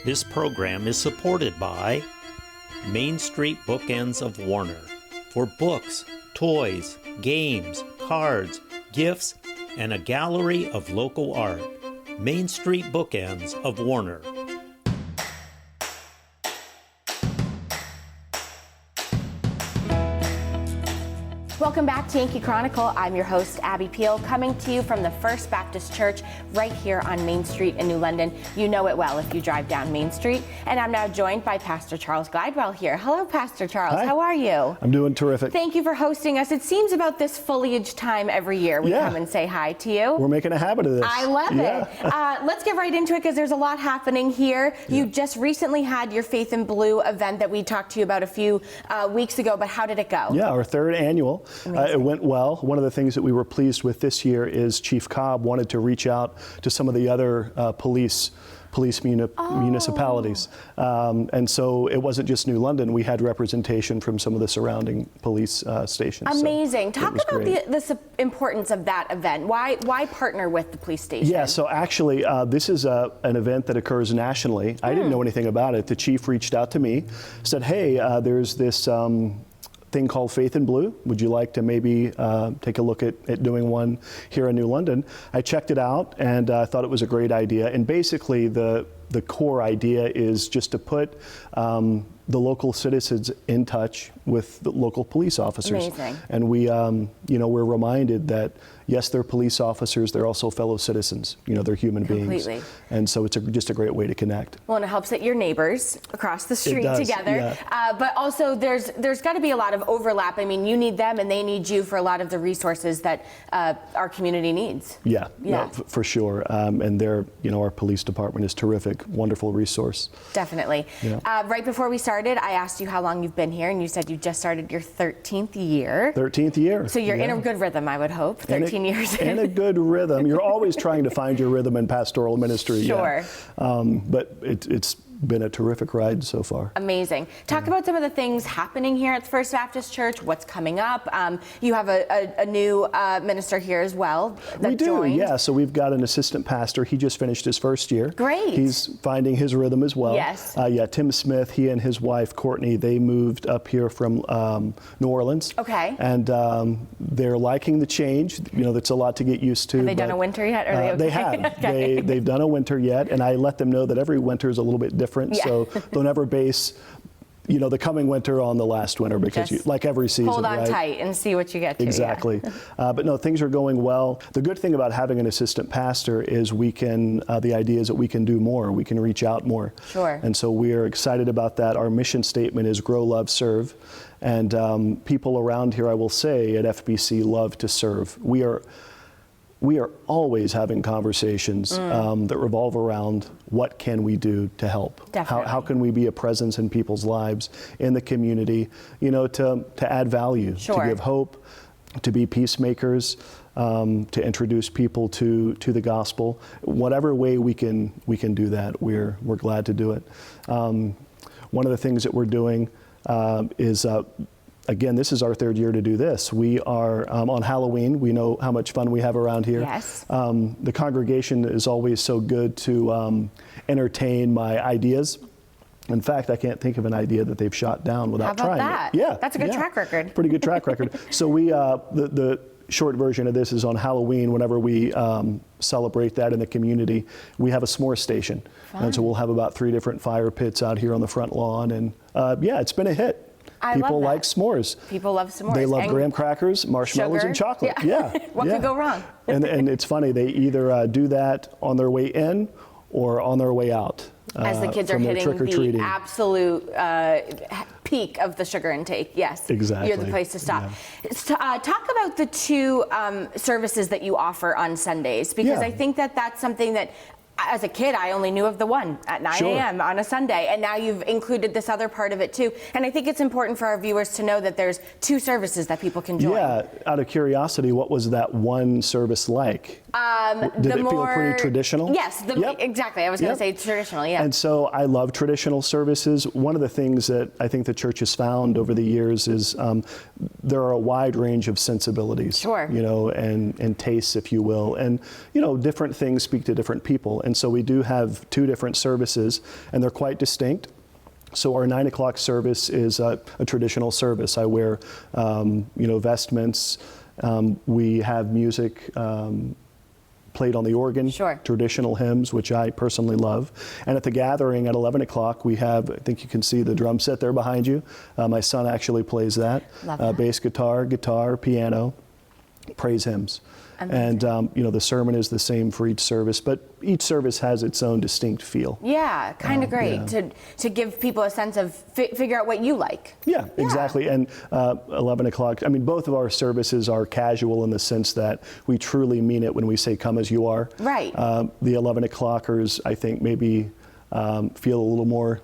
This program is supported by Main Street Bookends of Warner for books, toys, games, cards, gifts, and a gallery of local art. Main Street Bookends of Warner. Welcome back to Yankee Chronicle. I'm your host, Abby Peel, coming to you from the First Baptist Church right here on Main Street in New London. You know it well if you drive down Main Street. And I'm now joined by Pastor Charles Glidewell here. Hello, Pastor Charles. Hi. How are you? I'm doing terrific. Thank you for hosting us. It seems about this foliage time every year we come and say hi to you. We're making a habit of this. I love it. Let's get right into it because there's a lot happening here. You just recently had your Faith in Blue event that we talked to you about a few weeks ago, but how did it go? Yeah, our third annual. It went well. One of the things that we were pleased with this year is Chief Cobb wanted to reach out to some of the other police municipalities. And so it wasn't just New London. We had representation from some of the surrounding police stations. Amazing. So Talk about the importance of that event. Why partner with the police station? Yeah, so actually this is an event that occurs nationally. I didn't know anything about it. The chief reached out to me, said, hey, there's this thing called Faith in Blue. Would you like to maybe take a look at doing one here in New London? I checked it out and thought it was a great idea. And basically the core idea is just to put the local citizens in touch with the local police officers. Amazing. And we, we're reminded that yes, they're police officers, they're also fellow citizens. They're human beings. Completely. And so it's just a great way to connect. Well, and it helps that you're neighbors across the street together. Yeah. But also there's got to be a lot of overlap. I mean, you need them and they need you for a lot of the resources that our community needs. Yeah. No, for sure. And our police department is terrific, wonderful resource. Definitely. Yeah. Right before we started, I asked you how long you've been here, and you said you just started your 13th year. 13th year. So you're in a good rhythm, I would hope, 13 years in. In a good rhythm. You're always trying to find your rhythm in pastoral ministry. Sure. Yeah. But it's been a terrific ride so far. Amazing. Talk about some of the things happening here at the First Baptist Church, what's coming up. You have a new minister here as well that We do, joined. yeah. So we've got an assistant pastor. He just finished his first year. Great. He's finding his rhythm as well. Yes. Tim Smith, he and his wife, Courtney, they moved up here from New Orleans. Okay. And they're liking the change. That's a lot to get used to. Have they done a winter yet? Or are they have. Okay. They've done a winter yet, and I let them know that every winter is a little bit different. Yeah. So don't ever base the coming winter on the last winter, because like every season, hold on right? tight and see what you get to. Exactly. Yeah. But no, things are going well. The good thing about having an assistant pastor is the idea is that we can do more. We can reach out more. Sure. And so we're excited about that. Our mission statement is grow, love, serve. And people around here, I will say, at FBC love to serve. We are always having conversations that revolve around what can we do to help. Definitely. How can we be a presence in people's lives, in the community, to add value, Sure. to give hope, to be peacemakers, to introduce people to the gospel. Whatever way we can do that, we're glad to do it. One of the things that we're doing is again, this is our third year to do this. We are on Halloween. We know how much fun we have around here. Yes. The congregation is always so good to entertain my ideas. In fact, I can't think of an idea that they've shot down without trying that? it. Yeah, That's a good track record. Pretty good track record. So we, the short version of this is on Halloween. Whenever we celebrate that in the community, we have a s'more station. Fun. And so we'll have about 3 different fire pits out here on the front lawn. And it's been a hit. People like s'mores. People love s'mores. They love graham crackers, marshmallows, sugar. and chocolate. Yeah. What could go wrong? and it's funny, they either do that on their way in or on their way out. As the kids are hitting the absolute peak of the sugar intake. Yes. Exactly. You're the place to stop. Yeah. Talk about the 2 services that you offer on Sundays, because I think that's something that as a kid, I only knew of the one at 9 a.m. on a Sunday, and now you've included this other part of it too. And I think it's important for our viewers to know that there's 2 services that people can join. Yeah, out of curiosity, what was that one service like? Did it feel pretty traditional? Yes, exactly. I was going to say traditional, yeah. And so I love traditional services. One of the things that I think the church has found over the years is there are a wide range of sensibilities, Sure. and tastes, if you will. And, different things speak to different people. And so we do have 2 different services, and they're quite distinct. So our 9 o'clock service is a traditional service. I wear, vestments. We have music played on the organ, Sure. traditional hymns, which I personally love. And at the gathering at 11 o'clock, we have, I think you can see the drum set there behind you. My son actually plays that. Love that. Bass guitar, piano, praise hymns. Amazing. And, the sermon is the same for each service, but each service has its own distinct feel. Yeah, kind of great to give people a sense of figure out what you like. Yeah, exactly. And 11 o'clock, both of our services are casual in the sense that we truly mean it when we say come as you are. Right. The 11 o'clockers, I think, maybe feel a little more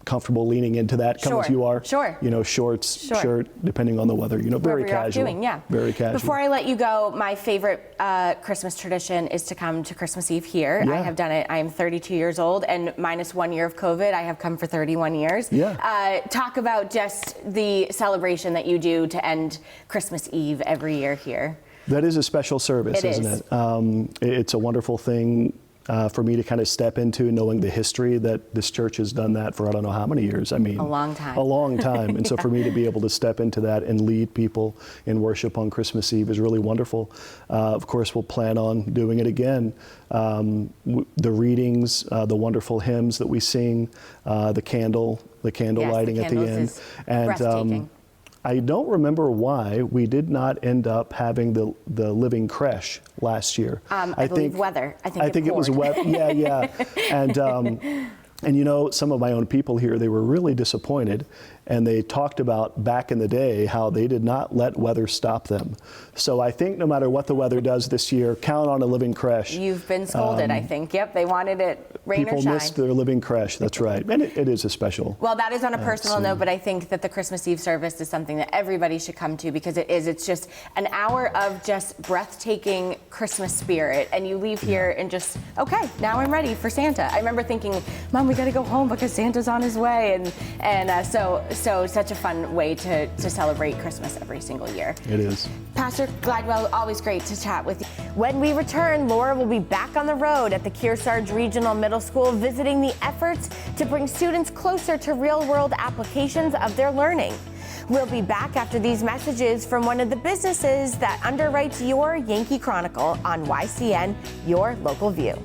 comfortable leaning into that, come as you are. Sure. Shorts, shirt, depending on the weather. Very casual. Very casual. Before I let you go, my favorite Christmas tradition is to come to Christmas Eve here. Yeah. I have done it. I am 32 years old, and minus 1 year of COVID, I have come for 31 years. Yeah. Talk about just the celebration that you do to end Christmas Eve every year here. That is a special service, isn't it? It's a wonderful thing. For me to kind of step into, knowing the history that this church has done that for I don't know how many years. A long time. A long time. And so for me to be able to step into that and lead people in worship on Christmas Eve is really wonderful. Of course, we'll plan on doing it again. The readings, the wonderful hymns that we sing, the candle lighting at the end. Breathtaking. I don't remember why we did not end up having the living creche last year. I believe weather. I think it was weather. Yeah. And some of my own people here, they were really disappointed, and they talked about back in the day how they did not let weather stop them. So I think no matter what the weather does this year, count on a living creche. You've been scolded, I think. Yep, they wanted it rain or shine. People missed their living creche, that's right. And it is a special. Well, that is on a personal note, but I think that the Christmas Eve service is something that everybody should come to because it's just an hour of just breathtaking Christmas spirit. And you leave here and just, okay, now I'm ready for Santa. I remember thinking, Mom, we got to go home because Santa's on his way. And so such a fun way to celebrate Christmas every single year. It is. Pastor Glidewell, always great to chat with you. When we return, Laura will be back on the road at the Kearsarge Regional Middle School, visiting the efforts to bring students closer to real-world applications of their learning. We'll be back after these messages from one of the businesses that underwrites your Yankee Chronicle on YCN, your local view.